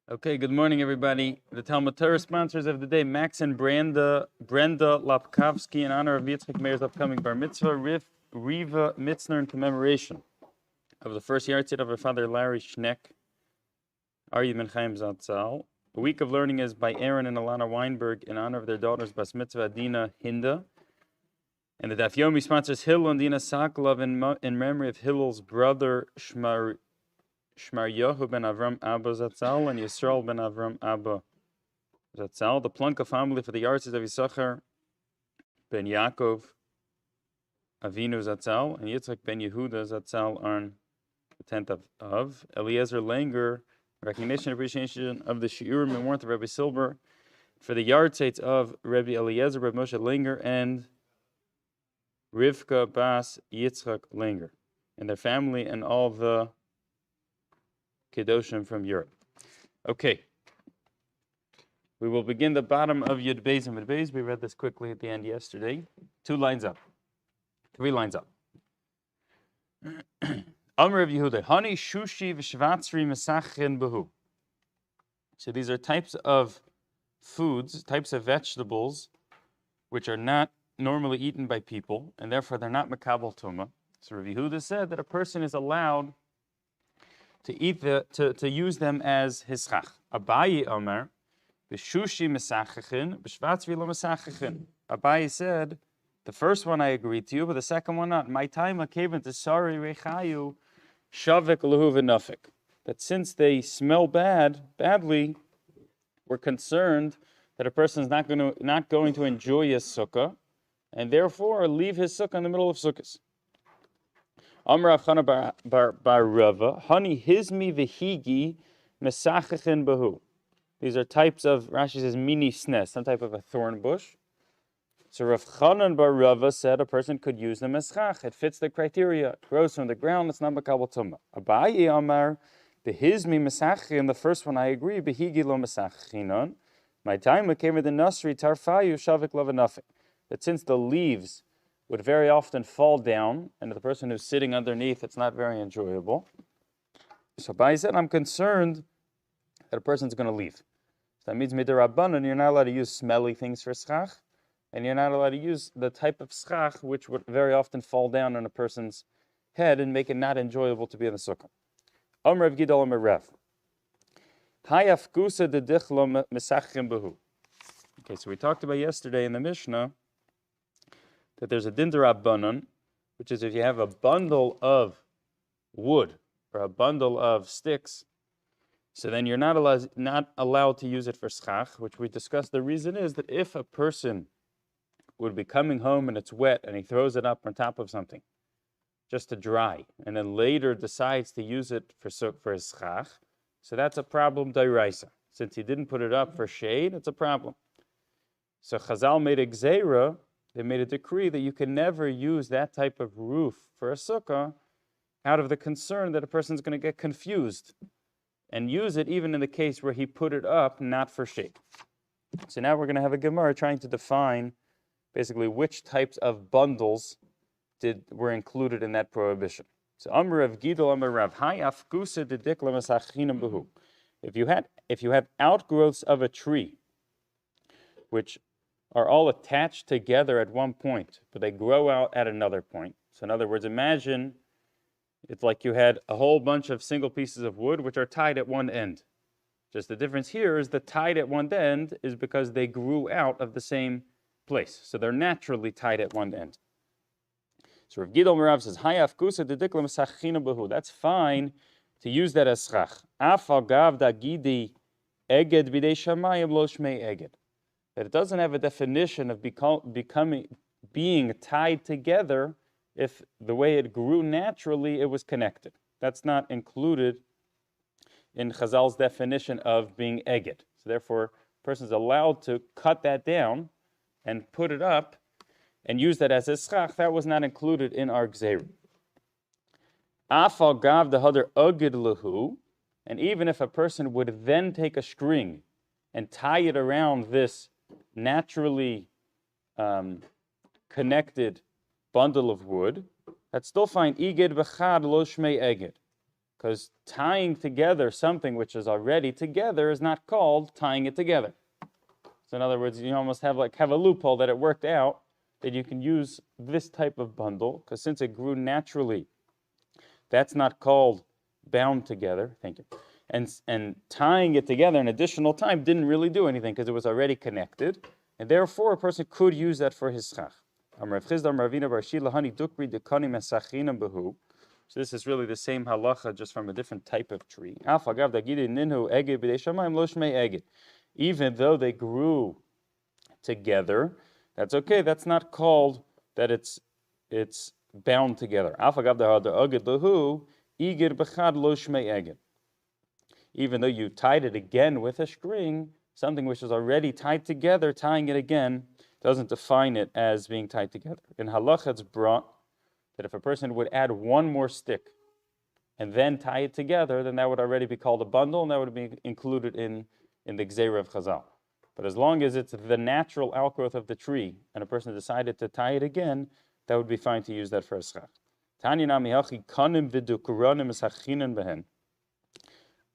Okay, good morning, everybody. The Talmud Torah sponsors of the day, Max and Brenda Lapkovsky, in honor of Yitzhak Meir's upcoming Bar Mitzva, Riva Mitzner In commemoration of the first yartzheit of her father, Larry Schneck, Aryeh and Chaim zt'l. A week of learning is by Aaron and Alana Weinberg in honor of their daughter's Bas Mitzvah, Adina Hinda. And the Daf Yomi sponsors Hillel Dina Soclof in memory of Hillel's brother, Shmaryahu ben Avraham Abba zt'l and Yisroel ben Avraham Abba zt'l. The Plunka Family for the yartzheit of Yissachor ben Yaakov Avinu zt'l and Yitzchak ben Yehuda zt'l on the 10th of Eliezer Langer, recognition and appreciation of the Shiurim and warmth of Rabbi Silber for the yartzheit of Rabbi Eliezer, Rabbi Moshe Langer, and Rivka Bas Yitzhak Langer and their family and all the Kedoshim from Europe. Okay. We will begin the bottom of Yud Beis and Yud Beis. We read this quickly at the end yesterday. 2 lines up. 3 lines up. Amr of Yehuda. Hani shushi v'shvatzri mesachin behu. So these are types of foods, types of vegetables, which are not normally eaten by people, and therefore they're not makabel tumah. So Rabbi Yehuda said that a person is allowed to eat to use them as his chach. Abaye Omer, b'shushi mesachachin, b'shvatzri lo mesachachin. Abaye said, the first one I agree to you, but the second one not. My time akevin to sari rechayu shavik lehu v'nafik. That since they smell badly, we're concerned that a person is not going to enjoy his sukkah, and therefore leave his sukkah in the middle of sukkahs. Amr Avchana bar Rava, Hani hizmi v'higi mesachachin behu. These are types of, Rashi says, mini snes, some type of a thorn bush. So Rav Chanan bar Rava said a person could use them as chach. It fits the criteria. It grows from the ground. It's not makabel tumah. Abaye Amar behizmi mesachin. The first one I agree. Behigi lo mesachinon. My time came with the nasri tarfayu shavik lavanafik. That since the leaves would very often fall down, and the person who's sitting underneath, it's not very enjoyable. So Abaye said, I'm concerned that a person's going to leave. So that means midirabanan, you're not allowed to use smelly things for schach. And you're not allowed to use the type of schach which would very often fall down on a person's head and make it not enjoyable to be in the sukkah. Amr of Gidol Amr Rev. Hayaf gusa de dichlo mesachim behu. Okay, so we talked about yesterday in the Mishnah that there's a din d'Rabbanan, which is if you have a bundle of wood or a bundle of sticks, so then you're not allowed to use it for schach, which we discussed. The reason is that if a person would be coming home and it's wet and he throws it up on top of something just to dry and then later decides to use it for his schach, so that's a problem d'oraisa. Since he didn't put it up for shade, it's a problem. So Chazal made a gzeira, they made a decree that you can never use that type of roof for a sukkah out of the concern that a person's going to get confused and use it even in the case where he put it up not for shade. So now we're going to have a Gemara trying to define basically which types of bundles were included in that prohibition. So Amr of Gidol Amr Rav Hayaf Gusa de Dikla Masachinam Behu. If you have outgrowths of a tree which are all attached together at one point, but they grow out at another point. So in other words, imagine it's like you had a whole bunch of single pieces of wood which are tied at one end. Just the difference here is the tied at one end is because they grew out of the same place. So they're naturally tied at one end. So Rav Gidol Merav says, Hayaf Gusa de Dikla Masachina Behu. That's fine to use that as schach. Afal Gav da Gidi Eged Bidei Shamayim Lo Shmei Eged. That it doesn't have a definition of being tied together if the way it grew naturally, it was connected. That's not included in Chazal's definition of being eged. So therefore, a person is allowed to cut that down and put it up and use that as a schach. That was not included in our gzeir. Afal gav the hadar agid lahu, and even if a person would then take a string and tie it around this naturally connected bundle of wood, that's still fine. Iged b'chad lo shmei eged. Because tying together something which is already together is not called tying it together. So in other words, you almost have a loophole that it worked out that you can use this type of bundle, because since it grew naturally, that's not called bound together. Thank you. And tying it together an additional time didn't really do anything because it was already connected, and therefore a person could use that for his schach. So this is really the same halacha, just from a different type of tree. Even though they grew together, that's okay. That's not called that it's bound together. Even though you tied it again with a string, something which is already tied together, tying it again doesn't define it as being tied together. In halacha, it's brought that if a person would add one more stick and then tie it together, then that would already be called a bundle, and that would be included in the gzeira of Chazal. But as long as it's the natural outgrowth of the tree, and a person decided to tie it again, that would be fine to use that for a schach.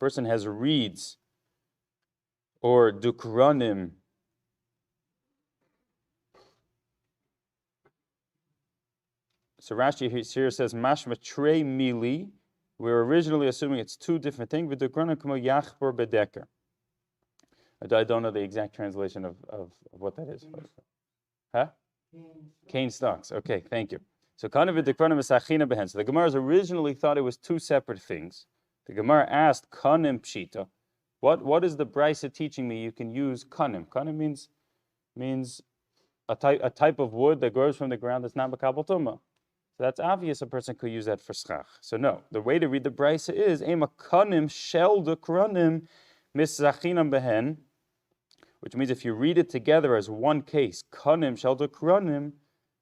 Person has reeds or dukranim. So Rashi here says mashma trei mili. We're originally assuming it's two different things. V'dukranim k'mo yachbor bedeker. I don't know the exact translation of what that is. Huh? Cane stalks. Okay, thank you. So the Gemara originally thought it was two separate things. The Gemara asked, kanim pshita. What is the brisa teaching me you can use kanim? Kanim means a type of wood that grows from the ground that's not makabel tumah. So that's obvious a person could use that for schach. So no, the way to read the brisa is ema kanim shel dukranim miszachinam behen, which means if you read it together as one case, kanim shel dukranim.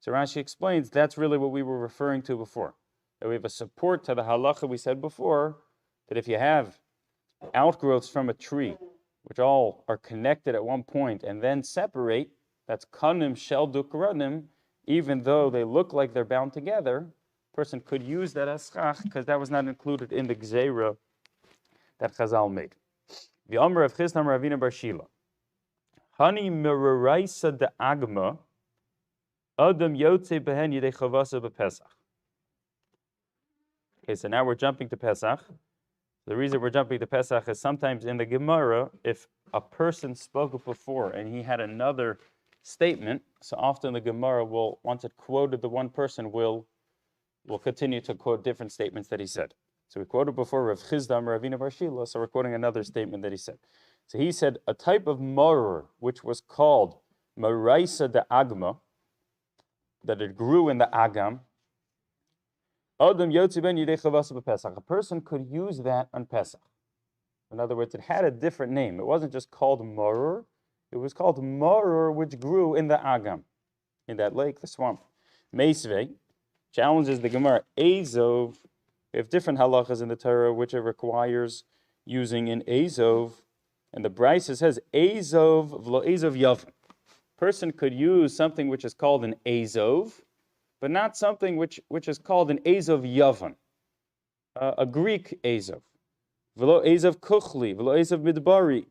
So Rashi explains that's really what we were referring to before. That we have a support to the halacha we said before, that if you have outgrowths from a tree, which all are connected at one point and then separate, that's kanim shel dukranim, even though they look like they're bound together, a person could use that as schach because that was not included in the gzeira that Chazal made. The Amr of Chisnam Ravina Bar Shila. Hani meraraisa de agma, adam yotze behen yidei chavasa b'Pesach. Okay, so now we're jumping to Pesach. The reason we're jumping to Pesach is sometimes in the Gemara, if a person spoke before and he had another statement, so often the Gemara will, once it quoted the one person, will continue to quote different statements that he said. So we quoted before Rav Chizdam Ravina Bar Shila, so we're quoting another statement that he said. So he said a type of maror which was called maraisa de agma, that it grew in the agam. Adam yotzi ben yidei chavasa b'Pesach. A person could use that on Pesach. In other words, it had a different name. It wasn't just called maror. It was called maror, which grew in the agam, in that lake, the swamp. Meisvei challenges the Gemara. Azov. We have different halachas in the Torah which it requires using in Azov, and the Brisa says Azov v'lo Azov yavon. Person could use something which is called an Azov, but not something which is called an Azov yavon, a Greek Azov. V'lo Azov kuchli, v'lo Azov midbari,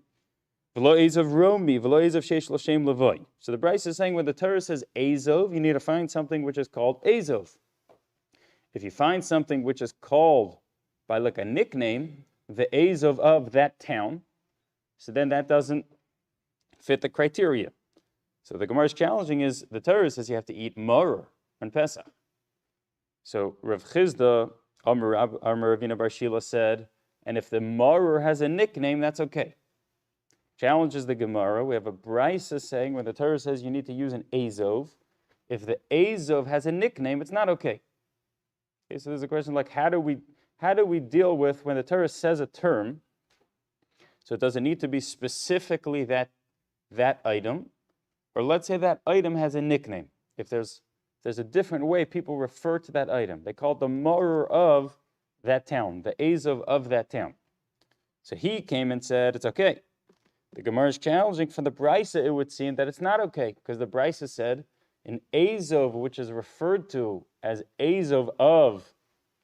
v'lo Azov romi, v'lo Azov sheish l'shem levoy. So the Brisa is saying when the Torah says Azov, you need to find something which is called Azov. If you find something which is called by like a nickname, the Azov of that town, so then that doesn't fit the criteria. So the Gemara's challenging is the Torah says you have to eat maror on Pesach. So Rav Chizda, Amar Ravina Bar Shila said, and if the maror has a nickname, that's okay. Challenges the Gemara. We have a brisa saying when the Torah says you need to use an Azov, if the Azov has a nickname, it's not okay. Okay, so there's a question like how do we deal with when the Torah says a term? So it doesn't need to be specifically that item, or let's say that item has a nickname. If there's a different way people refer to that item, they call it the maror of that town, the Azov of that town. So he came and said it's okay. The Gemara is challenging from the Brisa, it would seem that it's not okay, because the Brisa said an Azov, which is referred to as Azov of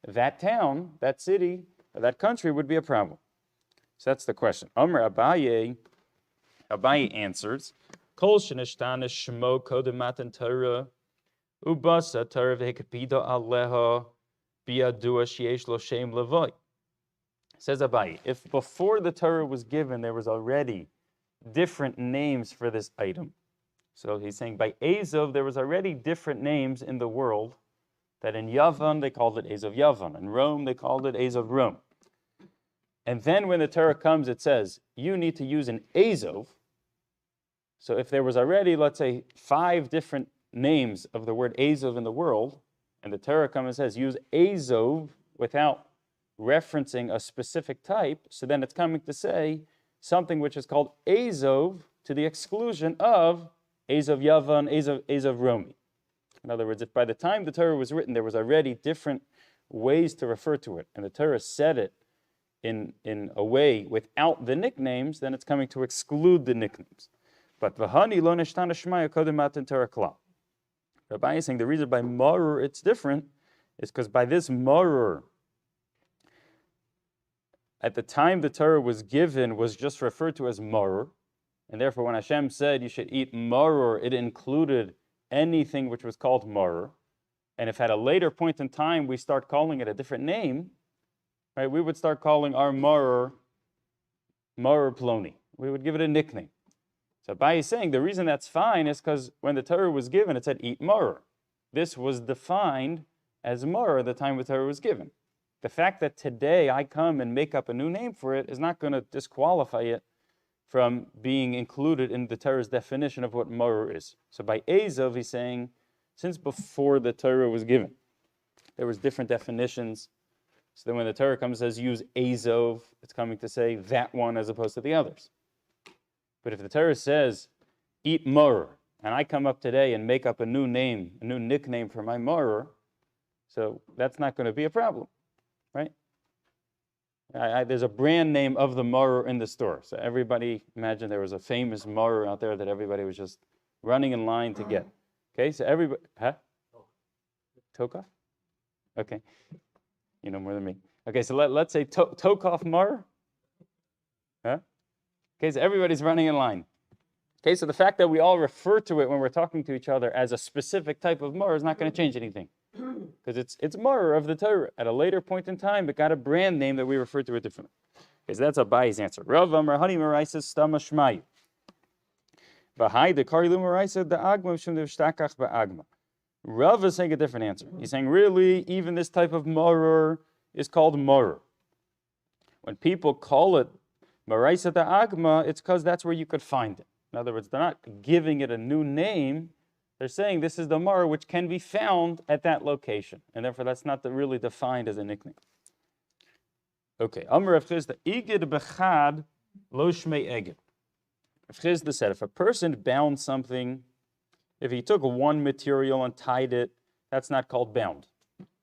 that town, that city, or that country, would be a problem. So that's the question. Amr Abaye answers, Kol shenishtana shmo kodem matan Torah, ubasa Torah vehekapida aleha biadua sheyesh lo shem levoy. Says Abaye, if before the Torah was given, there was already different names for this item. So he's saying by Azov, there was already different names in the world, that in Yavan, they called it Azov Yavan. In Rome, they called it Azov Rome. And then when the Torah comes, it says, you need to use an Azov. So if there was already, let's say, 5 different names of the word Azov in the world, and the Torah comes and says, use Azov without referencing a specific type, so then it's coming to say something which is called Azov to the exclusion of Azov Yavan, Azov Romi. In other words, if by the time the Torah was written, there was already different ways to refer to it, and the Torah said it in a way without the nicknames, then it's coming to exclude the nicknames. But v'hani lo neshtana shmaya kodem matan Torah klal. Rabbi is saying the reason by marur it's different is because by this marur, at the time the Torah was given, was just referred to as marur, and therefore when Hashem said you should eat marur, it included anything which was called marur. And if at a later point in time we start calling it a different name, right, we would start calling our marur Ploni. We would give it a nickname. So Abaye is saying the reason that's fine is because when the Torah was given, it said eat marur. This was defined as marur the time the Torah was given. The fact that today I come and make up a new name for it is not going to disqualify it from being included in the Torah's definition of what marur is. So by Azov, he's saying, since before the Torah was given, there was different definitions. So then when the Torah comes and says use Azov, it's coming to say that one as opposed to the others. But if the Torah says eat marur, and I come up today and make up a new name, a new nickname for my marur, so that's not going to be a problem, right? There's a brand name of the marur in the store. So everybody, imagine there was a famous marur out there that everybody was just running in line to get. Okay, so everybody, Tokaf? Okay, you know more than me. Okay, so let's say Tokaf marur. Huh? Okay, so everybody's running in line. Okay, so the fact that we all refer to it when we're talking to each other as a specific type of marur is not going to change anything. Because it's marur of the Torah. At a later point in time, it got a brand name that we refer to it differently. Okay, so that's Abaye's answer. Rav Amar Hani Maraisa Stama Shmaryahu. V'hai the Karilu Maraisa the Agma Shum Devshtakach Ba'agma. Rav is saying a different answer. He's saying really, even this type of marur is called marur. When people call it Maraisa the Agma, it's because that's where you could find it. In other words, they're not giving it a new name. They're saying this is the marur which can be found at that location, and therefore that's not really defined as a nickname. Okay, Amr Rav Chizda, Igid bechad lo shmei eged. Rav Chizda said, if a person bound something, if he took one material and tied it, that's not called bound.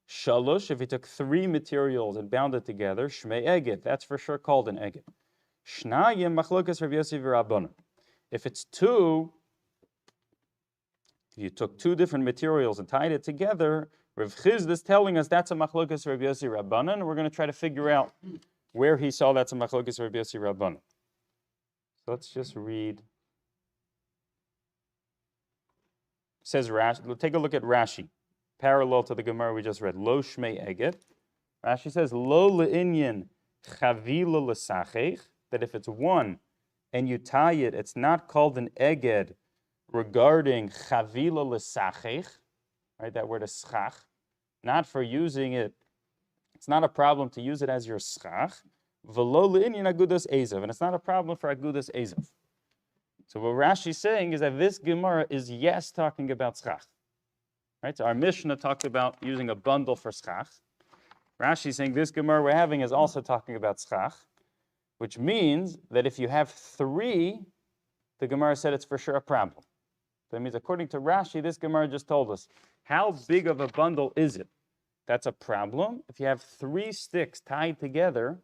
Shalosh, if he took 3 materials and bound it together, shmei eged, that's for sure called an eged. Shnayim machlokas Rav Yossi v'Rabbanan. If it's 2, if you took 2 different materials and tied it together, Rav Chizda is telling us that's a machlokas Rav Yossi Rabbanan, and we're going to try to figure out where he saw that's a machlokas Rav Yossi Rabbanan. So let's just read. It says Rashi. Take a look at Rashi, parallel to the Gemara we just read. Lo shmei eged. Rashi says lo le'inyan chavila l'sachech, that if it's 1 and you tie it, it's not called an eged regarding chavila l'sachech, right? That word is schach, not for using it. It's not a problem to use it as your schach. V'lo le'inyan agudas ezav, and it's not a problem for agudas ezav. So what Rashi is saying is that this Gemara is yes talking about schach, right? So our Mishnah talked about using a bundle for schach. Rashi is saying this Gemara we're having is also talking about schach, which means that if you have 3, the Gemara said it's for sure a problem. That means according to Rashi, this Gemara just told us, how big of a bundle is it? That's a problem. If you have 3 sticks tied together,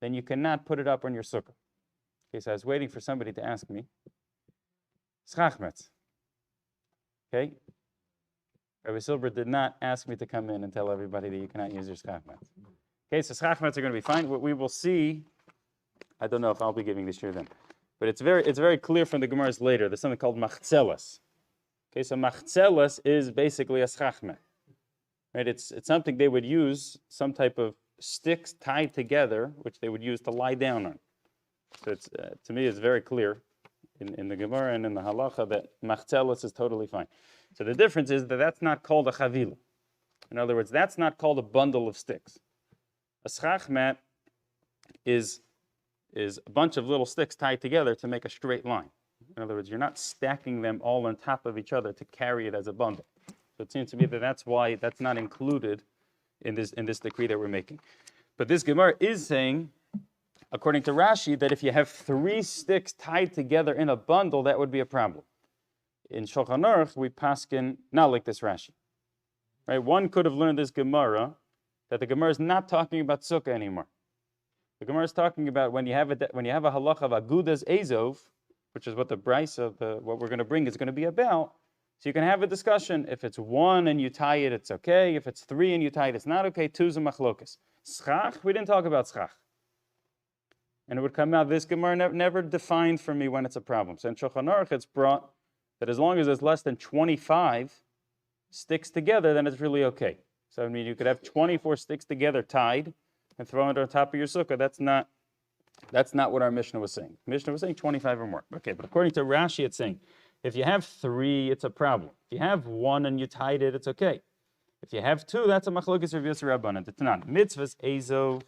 then you cannot put it up on your sukkah. Okay, so I was waiting for somebody to ask me. Schachmetz. Okay? Rabbi Silber did not ask me to come in and tell everybody that you cannot use your schachmetz. Okay, so schachmetz are going to be fine. What we will see, I don't know if I'll be giving this year then, but it's very clear from the Gemaras later. There's something called machzelas. Okay, so machzelas is basically a schachmetz. Right? It's something they would use, some type of sticks tied together, which they would use to lie down on. So it's, to me, it's very clear in the Gemara and in the Halacha that machzelas is totally fine. So the difference is that that's not called a chavila. In other words, that's not called a bundle of sticks. A schachmet is a bunch of little sticks tied together to make a straight line. In other words, you're not stacking them all on top of each other to carry it as a bundle. So it seems to me that that's why that's not included in this decree that we're making. But this Gemara is saying, according to Rashi, that if you have 3 sticks tied together in a bundle, that would be a problem. In Shulchan Aruch, we paskin not like this Rashi. Right? One could have learned this Gemara that the Gemara is not talking about Sukkah anymore. The Gemara is talking about when you have a halacha of agudas ezov, which is what the brisa of what we're going to bring is going to be about. So you can have a discussion. If it's 1 and you tie it, it's okay. If it's 3 and you tie it, it's not okay. 2 is a machlokas. Schach, we didn't talk about schach. And it would come out, this Gemara never defined for me when it's a problem. So in Shulchan Aruch, it's brought that as long as there's less than 25 sticks together, then it's really okay. So I mean, you could have 24 sticks together tied and throw it on top of your sukkah. That's not what our Mishnah was saying. Mishnah was saying 25 or more. Okay, but according to Rashi, it's saying if you have 3, it's a problem. If you have 1 and you tied it, it's okay. If you have 2, that's a machlokes Rav Yossi Rabbanan. The Tanan mitzvahs ezov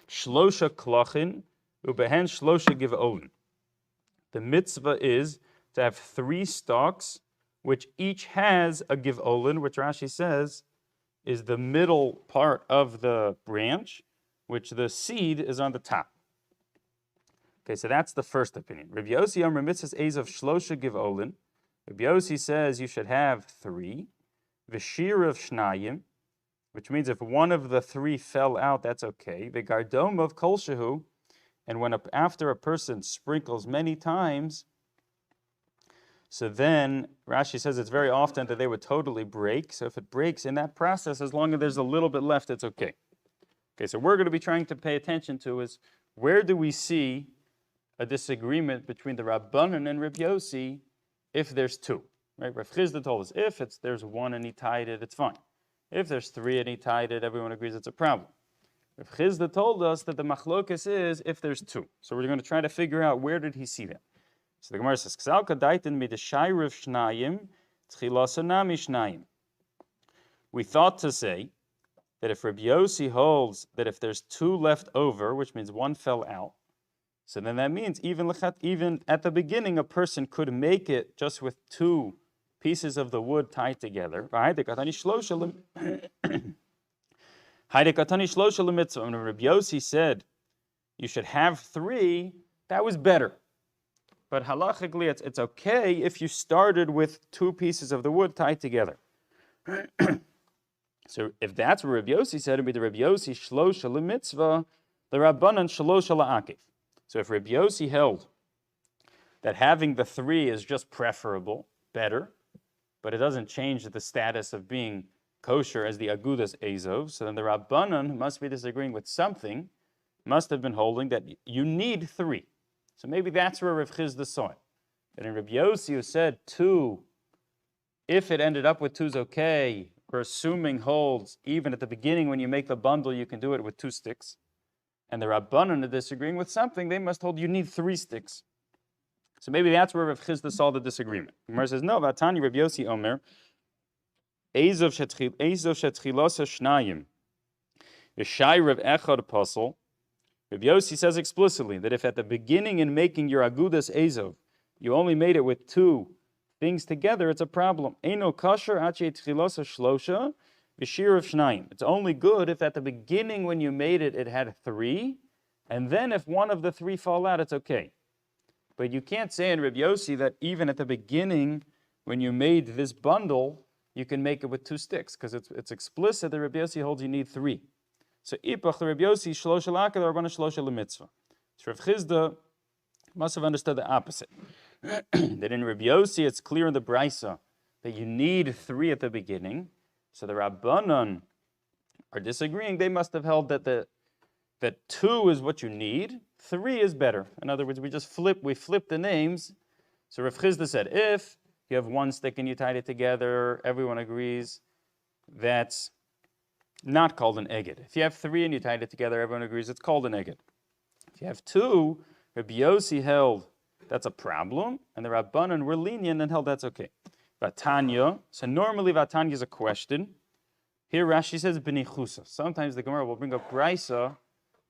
shlosha klachin ubehen shlosha giv'olin. The mitzvah is to have 3 stalks, which each has a giv'olin, which Rashi says is the middle part of the branch, which the seed is on the top. Okay, so that's the first opinion. Rabbi Yossi Amar mitzvahs ezov shlosha giv'olin. Rabbi Yossi says you should have 3. V'shir of shnayim, which means if one of the 3 fell out, that's okay. V'gardom of kolshehu, and when after a person sprinkles many times, so then Rashi says it's very often that they would totally break. So if it breaks in that process, as long as there's a little bit left, it's okay. Okay, so we're going to be trying to pay attention to is where do we see a disagreement between the Rabbanan and Rabbi Yossi if there's 2? Right? Rav Chizda told us if there's 1 and he tied it, it's fine. If there's 3 and he tied it, everyone agrees it's a problem. Rav Chizda told us that the machlokas is if there's 2. So we're going to try to figure out where did he see that. So the Gemara says, "Ksal kadaitin mideshayriv shnayim, tchilasanami shnayim." We thought to say that if Rabbi Yossi holds that if there's 2 left over, which means 1 fell out, so then that means even at the beginning a person could make it just with 2 pieces of the wood tied together. When Rabbi Yossi said you should have 3, that was better. But halachically, it's okay if you started with 2 pieces of the wood tied together. So if that's what Rabbi Yossi said, it would be the Rabbi Yossi shlosha l'mitzvah, the Rabbanan shlosha la'akiv. So if Rabbi Yossi held that having the 3 is just preferable, better, but it doesn't change the status of being kosher as the agudas ezov, so then the Rabbanan must be disagreeing with something, must have been holding that you need 3. So maybe that's where Rav Chizda saw it. That in Rabbi Yossi who said 2, if it ended up with 2 is okay, we're assuming holds, even at the beginning when you make the bundle, you can do it with 2 sticks. And the Rabbanan are disagreeing with something, they must hold you need 3 sticks. So maybe that's where Rav Chizda saw the disagreement. Gemara says, no, Vatani Rabbi Yossi Omer, Ezov shetchilasa shnayim, v'shai Rav Echad apostle. Rabbi Yossi says explicitly that if at the beginning in making your agudas ezov, you only made it with 2 things together, it's a problem. Eino kasher achi tchilasa shlosha v'shir of shnayim. It's only good if at the beginning when you made it, it had 3, and then if one of the 3 fall out, it's okay. But you can't say in Rabbi Yossi that even at the beginning when you made this bundle, you can make it with 2 sticks, because it's explicit that Rabbi Yossi holds you need 3. So ipach Rabbi Yossi shlosha l'akad Rabbanan shlosha l'mitzvah. So Rav Chisda must have understood the opposite. That in Rabbi Yossi, it's clear in the Brisa that you need 3 at the beginning. So the Rabbanan are disagreeing. They must have held that that 2 is what you need, 3 is better. In other words, we flip the names. So Rav Chisda said, if you have 1 stick and you tied it together, everyone agrees that's not called an eged. If you have 3 and you tied it together, everyone agrees it's called an eged. If you have 2, Rabbi Yossi held that's a problem, and the Rabbanan were lenient and held that's okay. Vatanya, so normally Vatanya is a question. Here Rashi says b'nichusa. Sometimes the Gemara will bring up Brisa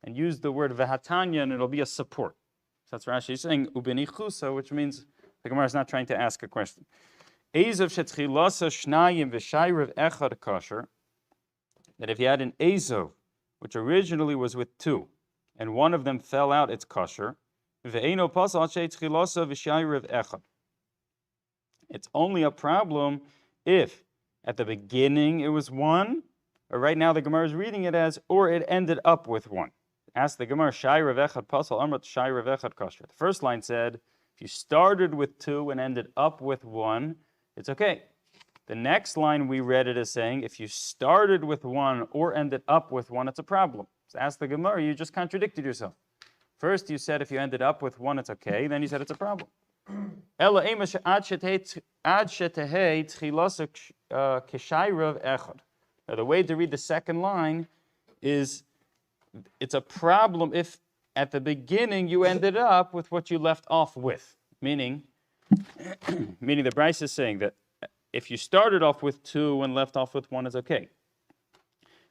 and use the word Vahatanya, and it'll be a support. So that's Rashi saying ub'nichusa, which means the Gemara is not trying to ask a question. Ezav shetchilasa shnayim v'shayrev echad kosher. That if you had an Ezav, which originally was with 2, and one of them fell out, it's kosher. It's only a problem if at the beginning it was 1, or right now the Gemara is reading it as, or it ended up with 1. Ask the Gemara, Shai Rav Echad Pasal Amrat Shai Rav Echad Kosher. The first line said, if you started with 2 and ended up with 1, it's okay. The next line we read it as saying, if you started with 1 or ended up with 1, it's a problem. So ask the Gemara, you just contradicted yourself. First you said if you ended up with 1, it's okay. Then you said it's a problem. Now the way to read the second line is it's a problem if at the beginning you ended up with what you left off with. Meaning the Bryce is saying that if you started off with 2 and left off with 1, it's okay.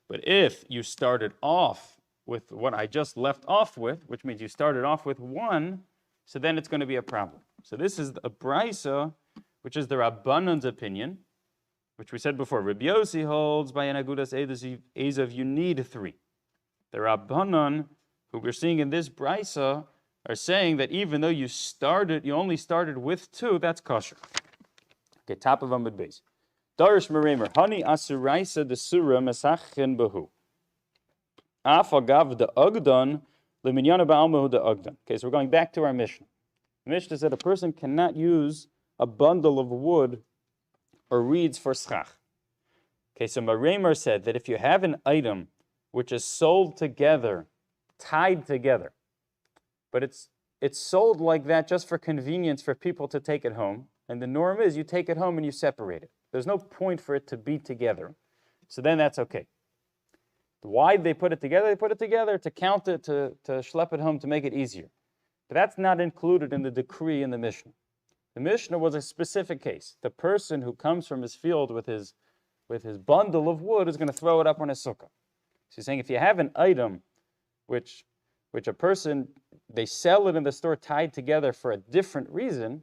But if you started off with what I just left off with, which means you started off with 1, so then it's going to be a problem. So this is a Brisa, which is the Rabbanan's opinion, which we said before. Rabbi Yossi holds by an Agudas Ezav, you need 3. The Rabbanan, who we're seeing in this Brisa, are saying that even though you only started with 2, that's kosher. Okay, top of Amud Beis. Darish Meremer, Hani Asuraisa de Surah Mesachin Behu. Afagav the Ogdan, Leminyana Ba'almahu the Ogdan. Okay, so we're going back to our Mishnah. The Mishnah said a person cannot use a bundle of wood or reeds for Succah. Okay, so Meremer said that if you have an item which is sold together, tied together, but it's sold like that just for convenience for people to take it home, and the norm is you take it home and you separate it. There's no point for it to be together, so then that's okay. Why did they put it together? They put it together to count it, to schlep it home, to make it easier. But that's not included in the decree in the Mishnah. The Mishnah was a specific case. The person who comes from his field with his bundle of wood is going to throw it up on his sukkah. So he's saying if you have an item which a person, they sell it in the store tied together for a different reason,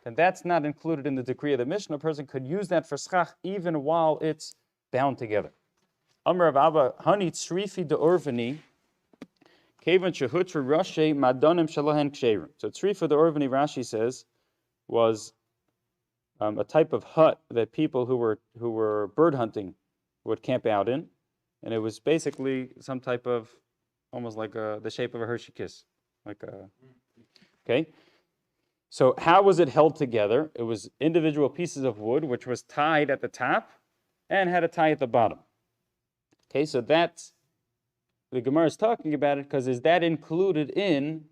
then that's not included in the decree of the Mishnah. A person could use that for Succah even while it's bound together. Amar of Abba, Hani Tzrifi de Orvani, Kevan Shehutra Rashi Madanim Shalahen Ksherim. So Tzrifa de Orvani, Rashi says, was a type of hut that people who were bird hunting would camp out in, and it was basically some type of, almost like the shape of a Hershey kiss, okay. So how was it held together? It was individual pieces of wood which was tied at the top and had a tie at the bottom. Okay, so that's, the Gemara is talking about it because is that included in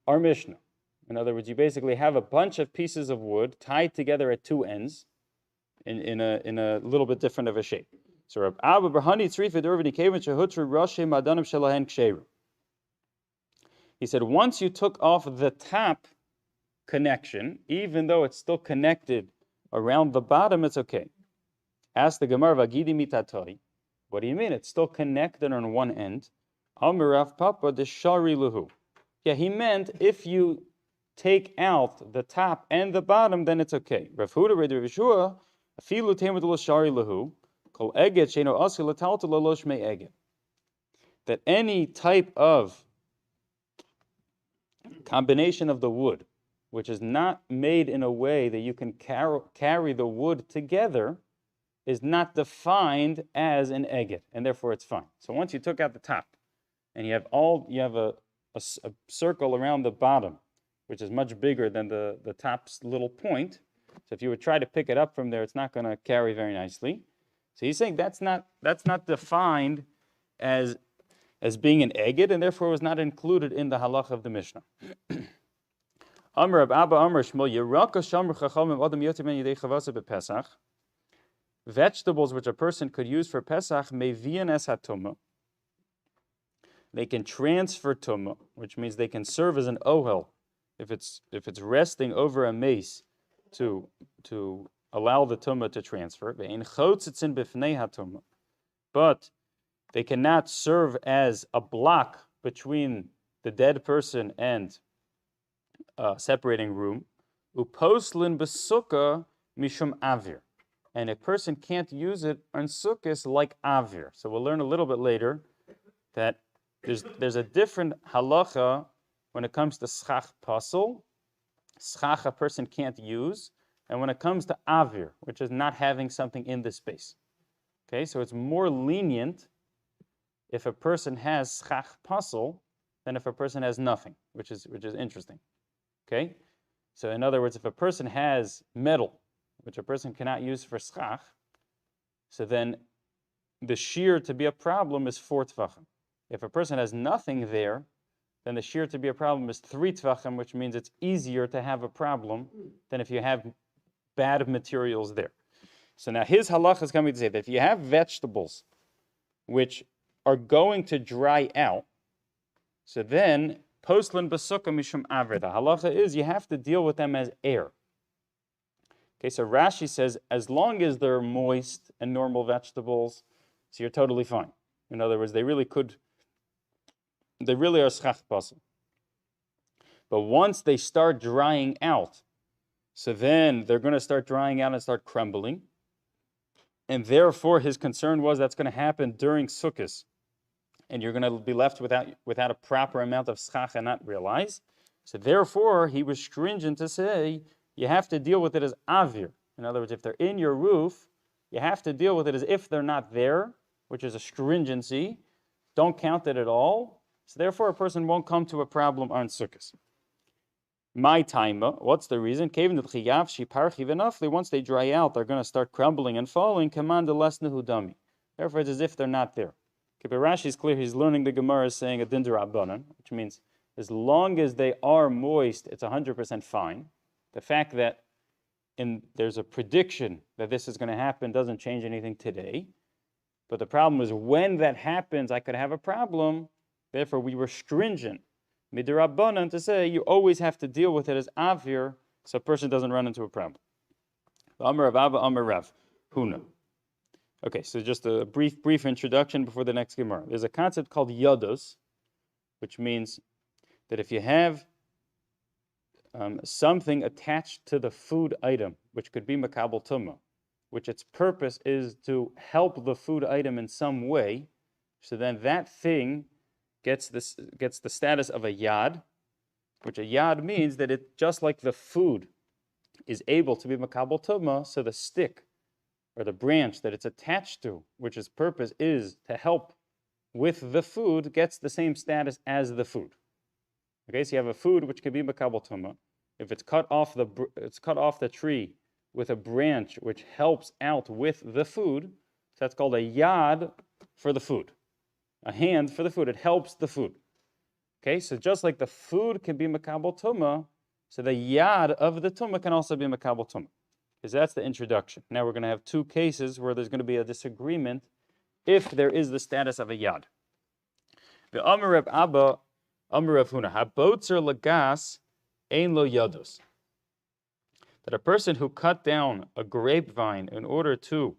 our Mishnah? In other words, you basically have a bunch of pieces of wood tied together at 2 ends in a little bit different of a shape. So Rab Abba Brahani Tzrifa Dervani Kevin Shehutru Rashi Madanim Shalahen Ksheru. He said once you took off the top connection, even though it's still connected around the bottom, it's okay. Ask the Gemara Vagidi Mitatori. What do you mean? It's still connected on one end. Amirav Papa de Shari Luhu. Yeah, he meant if you take out the top and the bottom, then it's okay. Rav Huda Rav Yeshua Afilu Temadul Shari Luhu Kol Eget Sheno Asil Latalta Lalosh Me Eget. That any type of combination of the wood, which is not made in a way that you can carry the wood together, is not defined as an eget, and therefore it's fine. So once you took out the top, and you have a circle around the bottom, which is much bigger than the top's little point. So if you would try to pick it up from there, it's not going to carry very nicely. So he's saying that's not defined as being an eged, and therefore was not included in the halacha of the Mishnah. Amr Abba Amr Shmuel Yeraka Shamr Chachamim Adam Yotem Yidei Chavasa bePesach. Vegetables which a person could use for Pesach mevian es hatumah. They can transfer tumah, which means they can serve as an ohel if it's resting over a mace to allow the tumah to transfer. But they cannot serve as a block between the dead person and separating room. Uposlin besukkah mishum avir. And a person can't use it on sukkahs like avir. So we'll learn a little bit later that there's a different halacha when it comes to schach pasel. Schach a person can't use. And when it comes to avir, which is not having something in the space. Okay, so it's more lenient if a person has schach pasel than if a person has nothing, which is interesting. Okay, so in other words, if a person has metal, which a person cannot use for schach, so then the shear to be a problem is 4 tvachim. If a person has nothing there, then the shear to be a problem is 3 tvachim, which means it's easier to have a problem than if you have bad materials there. So now his halacha is coming to say that if you have vegetables which are going to dry out, so then postlin basukkah mishum aver. The halacha is you have to deal with them as air. Okay, so Rashi says as long as they're moist and normal vegetables, so you're totally fine. In other words, they really are schach pasel. But once they start drying out, so then they're going to start drying out and start crumbling. And therefore, his concern was that's going to happen during Sukkot. And you're going to be left without a proper amount of schach and not realize. So therefore, he was stringent to say, you have to deal with it as avir. In other words, if they're in your roof, you have to deal with it as if they're not there, which is a stringency. Don't count it at all. So therefore, a person won't come to a problem on Sukkot. My time, what's the reason? Once they dry out, they're going to start crumbling and falling. Therefore, it's as if they're not there. But Rashi is clear. He's learning the Gemara is saying a din d'Rabbanan, which means as long as they are moist, it's 100% fine. The fact that there's a prediction that this is going to happen doesn't change anything today. But the problem is when that happens, I could have a problem. Therefore, we were stringent midrabbanan to say you always have to deal with it as avir, so a person doesn't run into a problem. Amar Rav Abba, Amar Rav Huna. Okay, so just a brief introduction before the next Gemara. There's a concept called yados, which means that if you have something attached to the food item, which could be makabel tumah, which its purpose is to help the food item in some way, so then that thing gets the status of a yad, which a yad means that it, just like the food is able to be makabel tumah, so the stick or the branch that it's attached to, which its purpose is to help with the food, gets the same status as the food. Okay, so you have a food which can be makabel tumah. If it's cut off the tree with a branch which helps out with the food, so that's called a yad for the food. A hand for the food. It helps the food. Okay, so just like the food can be makabel tumah, so the yad of the tumah can also be makabel tumah. Because that's the introduction. Now we're going to have two cases where there's going to be a disagreement if there is the status of a yad. The Amar Rav Abba, Amar Rav Huna, habotzer lagas ein lo yados. That a person who cut down a grapevine in order to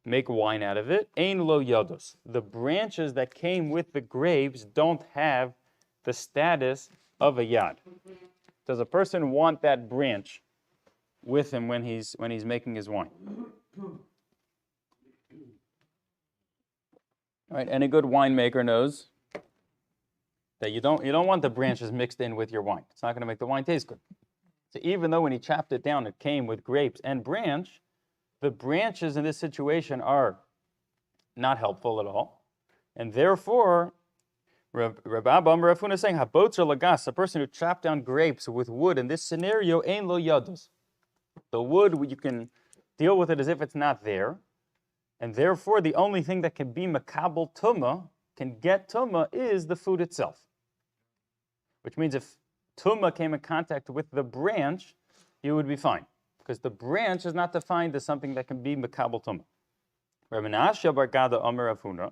make wine out of it, ein lo yados. The branches that came with the grapes don't have the status of a yad. Does a person want that branch with him when he's making his wine? All right, any good winemaker knows that you don't want the branches mixed in with your wine. It's not going to make the wine taste good. So even though when he chopped it down, it came with grapes and branch, the branches in this situation are not helpful at all. And therefore, Rabbi Abba Amar Rafuna is saying, Habotzer lagas, a person who chopped down grapes with wood in this scenario, ein lo yados. The wood, you can deal with it as if it's not there, and therefore the only thing that can be makabel tumah, can get tumah, is the food itself. Which means if tumah came in contact with the branch, you would be fine, because the branch is not defined as something that can be makabel tumah. Rabbi Menashe bar Gada Amar Rafuna,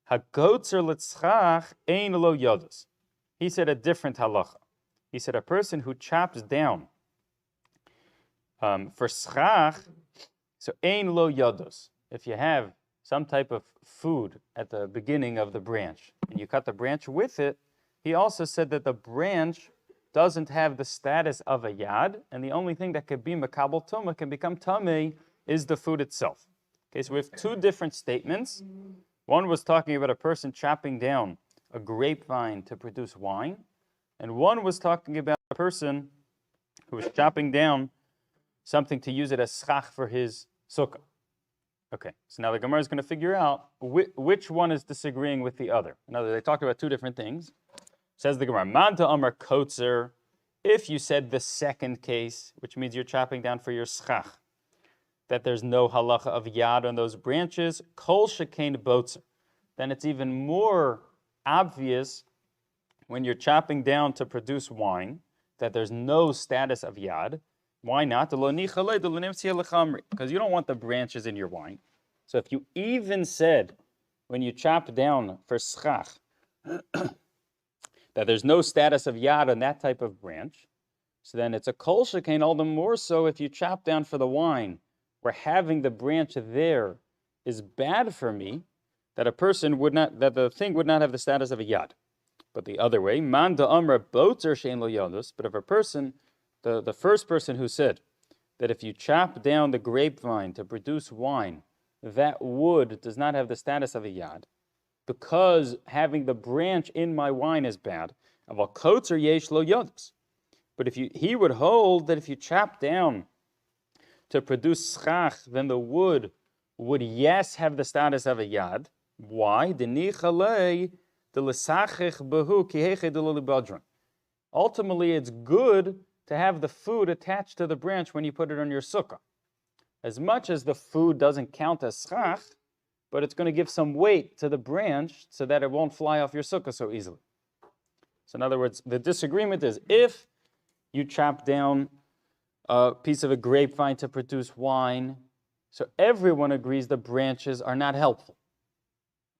Hagotzer l'tzchach ein lo yados. He said a different halacha. He said a person who chops down for schach, so ein lo yados. If you have some type of food at the beginning of the branch and you cut the branch with it, he also said that the branch doesn't have the status of a yad, and the only thing that could be makabel tumah, can become tamei, is the food itself. Okay, so we have two different statements. One was talking about a person chopping down a grapevine to produce wine, and one was talking about a person who was chopping down something to use it as schach for his sukkah. Okay, so now the Gemara is going to figure out which one is disagreeing with the other. In other words, they talked about two different things. Says the Gemara, Manta Amar Kotzer, if you said the second case, which means you're chopping down for your schach, that there's no halacha of yad on those branches, kol shekain botzer, then it's even more obvious when you're chopping down to produce wine that there's no status of yad. Why not? Because you don't want the branches in your wine. So if you even said when you chop down for schach that there's no status of yad on that type of branch, so then it's a kol shekain, all the more so if you chop down for the wine, where having the branch there is bad for me, that the thing would not have the status of a yad. But the other way, man da amra botzer shein lo yadus, but if a person, the first person who said that if you chop down the grapevine to produce wine, that wood does not have the status of a yad, because having the branch in my wine is bad. Aval kotzer yesh lo yadus. But he would hold that if you chop down to produce schach, then the wood would yes have the status of a yad. Why? Ultimately, it's good to have the food attached to the branch when you put it on your sukkah. As much as the food doesn't count as schach, but it's going to give some weight to the branch so that it won't fly off your sukkah so easily. So in other words, the disagreement is if you chop down a piece of a grapevine to produce wine, so everyone agrees the branches are not helpful.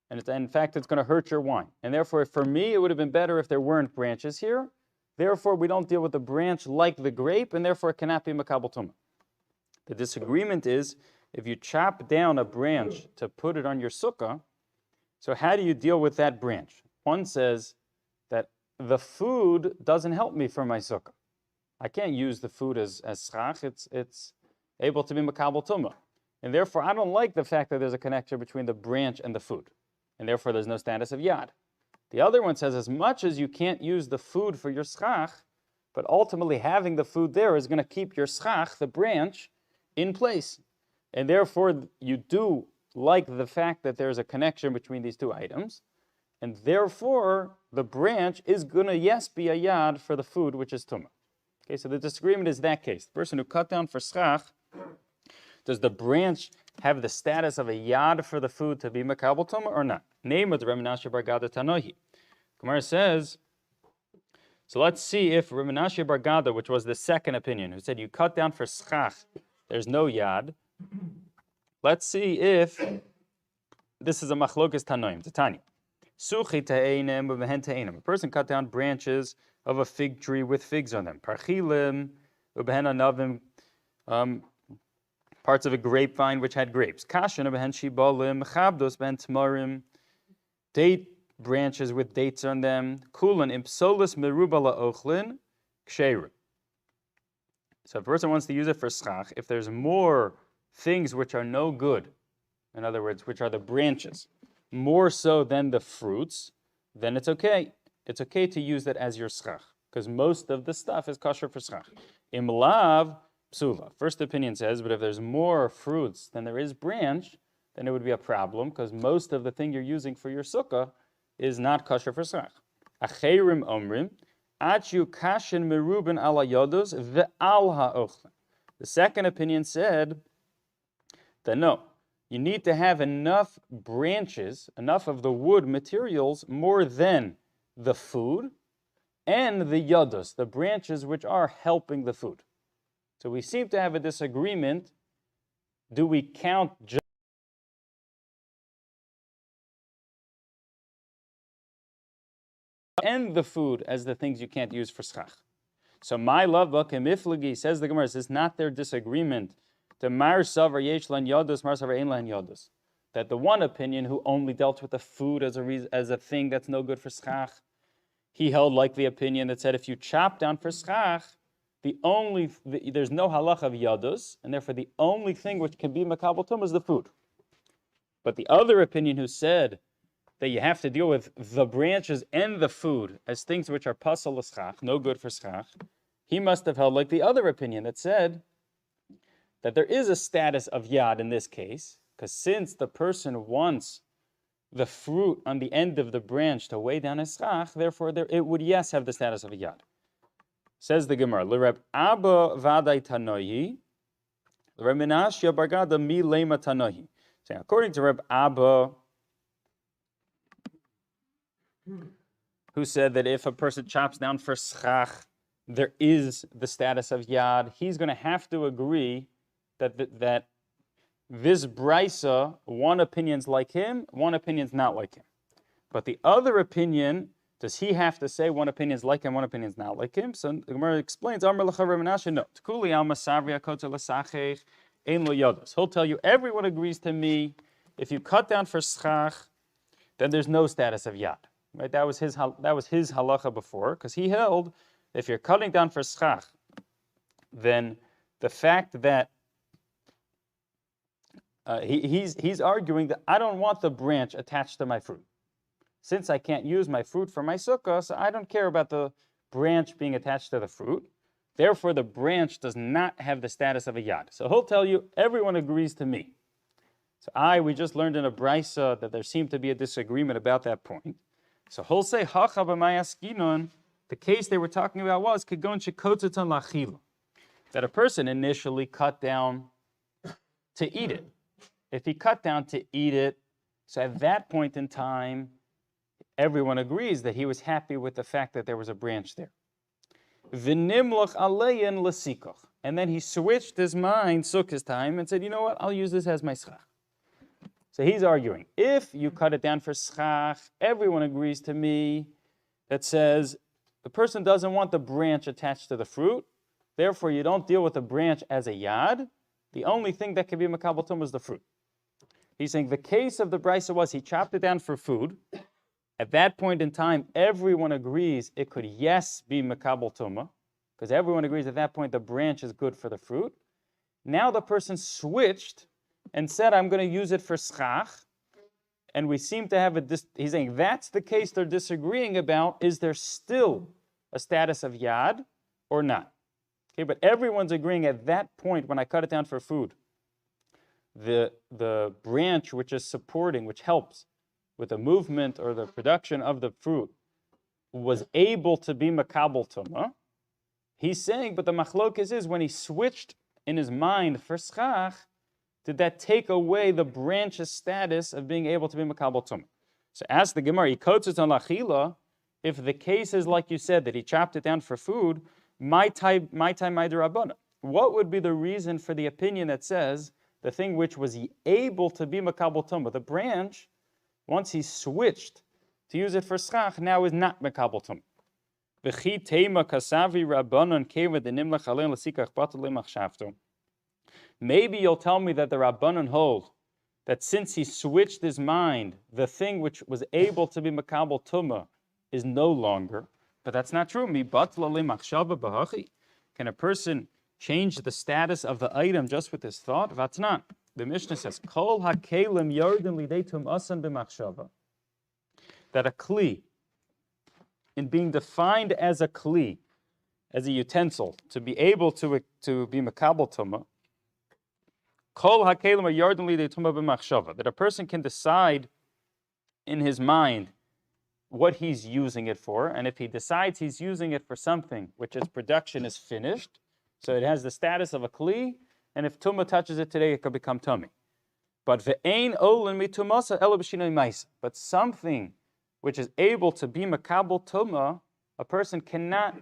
And in fact, it's going to hurt your wine. And therefore, for me, it would have been better if there weren't branches here. Therefore, we don't deal with the branch like the grape, and therefore it cannot be makabel tumah. The disagreement is, if you chop down a branch to put it on your sukkah, so how do you deal with that branch? One says that the food doesn't help me for my sukkah. I can't use the food as schach. It's able to be makabel tumah. And therefore, I don't like the fact that there's a connection between the branch and the food. And therefore, there's no status of yad. The other one says, as much as you can't use the food for your schach, but ultimately having the food there is going to keep your schach, the branch, in place. And therefore, you do like the fact that there's a connection between these two items. And therefore, the branch is going to, yes, be a yad for the food, which is tumah. Okay, so the disagreement is that case. The person who cut down for schach, does the branch have the status of a yad for the food to be makabel tumah or not? Name of the Rabbi Menashe bar Gada Tanohi. Gemara says, so let's see if Rabbi Menashe bar Gada, which was the second opinion, who said you cut down for schach, there's no yad. Let's see if this is a machlokas tanoim. It's a tanya. Suchi ta'einem ubehen ta'einem. A person cut down branches of a fig tree with figs on them. Parchilim ubehen anavim. Parts of a grapevine which had grapes. Kashan ubehen shibalim. Chabdos ubehen tamarim. Date branches with dates on them. Kulan impsolis merubala ochlin ksherim. So if a person wants to use it for schach, if there's more things which are no good, in other words, which are the branches, more so than the fruits, then it's okay. It's okay to use that as your schach, because most of the stuff is kosher for schach. Imlav psula. First opinion says, but if there's more fruits than there is branch, then it would be a problem, because most of the thing you're using for your sukkah is not kosher for schach. Acherim omrim, achu kashin meruben ala yodos ve'al ha'ochle. The second opinion said that no, you need to have enough branches, enough of the wood materials, more than the food and the yodos, the branches which are helping the food. So we seem to have a disagreement. Do we count just and the food as the things you can't use for schach? So my love kemiflagi, says the Gemara, is not their disagreement. The mar savar yesh lan yodos, mar savar ein lan yodos. That the one opinion who only dealt with the food as a thing that's no good for schach, he held like the opinion that said if you chop down for schach, there's no halach of yodos, and therefore the only thing which can be makabel tum is the food. But the other opinion who said that you have to deal with the branches and the food as things which are pasal l'schach, no good for schach, he must have held like the other opinion that said that there is a status of yad in this case, because since the person wants the fruit on the end of the branch to weigh down his schach, therefore it would yes have the status of a yad. Says the Gemara, L'Reb Abba vaday tanohi, L'Reb Menashe bargada mi lema tanohi. So according to Reb Abba, who said that if a person chops down for schach, there is the status of yad, he's going to have to agree that this brisa, one opinion's like him, one opinion's not like him. But the other opinion, does he have to say one opinion's like him, one opinion's not like him? So the Gemara explains, Amar l'cha Reb Menashe, no. T'kuli alma savria kotzer l'sachech, ein lo yodos. He'll tell you, everyone agrees to me, if you cut down for schach, then there's no status of yad. Right? That was his halacha before, because he held if you're cutting down for schach, then the fact that he's arguing that I don't want the branch attached to my fruit. Since I can't use my fruit for my sukkah, so I don't care about the branch being attached to the fruit. Therefore, the branch does not have the status of a yad. So he'll tell you, everyone agrees to me. So we just learned in a brisa that there seemed to be a disagreement about that point. So he'll say, Hacha b'mayaskinon, the case they were talking about was Kegon shekotzetan lachila, that a person initially cut down to eat it. If he cut down to eat it, so at that point in time, everyone agrees that he was happy with the fact that there was a branch there. V'nimloch aleyin l'sikoch, and then he switched his mind, Sukkah's time, and said, you know what, I'll use this as my schach. So he's arguing, if you cut it down for schach, everyone agrees to me that says the person doesn't want the branch attached to the fruit, therefore you don't deal with the branch as a yad. The only thing that can be makabel tum is the fruit. He's saying the case of the brisa was he chopped it down for food. At that point in time, everyone agrees it could yes be makabel tumah, because everyone agrees at that point the branch is good for the fruit. Now the person switched and said, I'm going to use it for schach, and we seem to have he's saying that's the case they're disagreeing about. Is there still a status of yad or not? Okay, but everyone's agreeing at that point when I cut it down for food, the branch which is supporting, which helps with the movement or the production of the fruit, was able to be makabel tumah. He's saying, but the machlokes is when he switched in his mind for schach, did that take away the branch's status of being able to be makabel tumah? So ask the Gemara, if the case is like you said, that he chopped it down for food, my time, my derabana. What would be the reason for the opinion that says the thing which was able to be makabel tumah, the branch, once he switched to use it for schach, now is not makabel tumah? V'chi tema kasavi rabbanon keva denimlach alein l'sikach batal lemachshavto. Maybe you'll tell me that the rabbanon hold that since he switched his mind, the thing which was able to be makabel tumah is no longer. But that's not true. Can a person change the status of the item just with his thought? That's not. The Mishnah says, Kol hakelim yarden lidei tumasan b'machshava. That a kli, in being defined as a kli, as a utensil, to be able to be makabel tumah, Kol hakelim yarden lidei tumah b'machshava. That a person can decide in his mind what he's using it for. And if he decides he's using it for something which its production is finished, so it has the status of a kli, and if tumah touches it today, it could become tummy. But ve'ein olin mitumasa ela b'shinoi ma'isa. But something which is able to be makabel tumah, a person cannot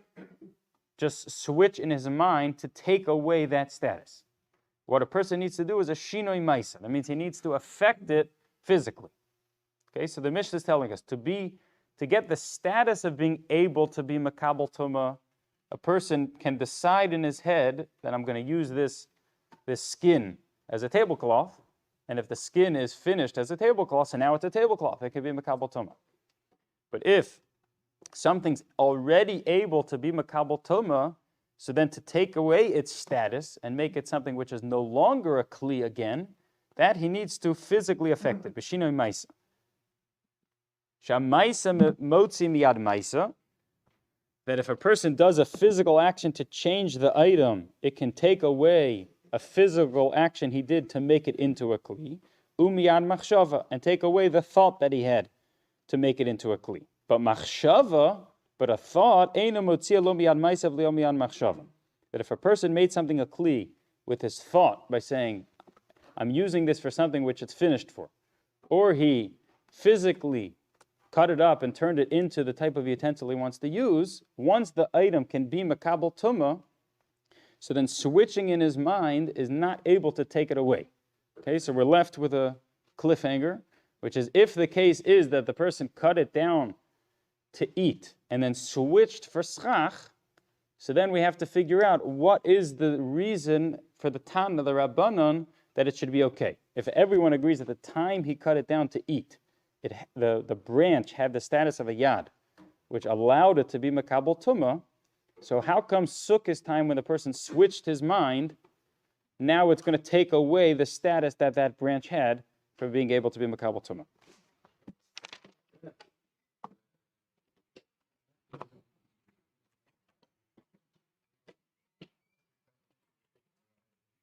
just switch in his mind to take away that status. What a person needs to do is a shinoi ma'isa. That means he needs to affect it physically. Okay, so the Mishnah is telling us to get the status of being able to be makabel tumah, a person can decide in his head that I'm going to use this skin as a tablecloth, and if the skin is finished as a tablecloth, so now it's a tablecloth, it can be makabel tumah. But if something's already able to be makabel tumah, so then to take away its status and make it something which is no longer a kli again, that he needs to physically affect it. B'shinoi ma'isa. Sha'ma'isa motzi miyad ma'isa. That if a person does a physical action to change the item, it can take away a physical action he did to make it into a kli. Umiyad machshava, and take away the thought that he had to make it into a kli. But machshava, but a thought, eina motzia lo miyad ma'isa v'lo miyad machshava. That if a person made something a kli with his thought by saying, I'm using this for something which it's finished for, or he physically cut it up and turned it into the type of utensil he wants to use, once the item can be makabel tumah, so then switching in his mind is not able to take it away. Okay, so we're left with a cliffhanger, which is if the case is that the person cut it down to eat and then switched for schach, so then we have to figure out what is the reason for the Tana, the Rabbanon, that it should be okay. If everyone agrees at the time he cut it down to eat, the branch had the status of a yad, which allowed it to be makabel tumah. So how come Sukkah's time when the person switched his mind, now it's going to take away the status that that branch had for being able to be makabel tumah?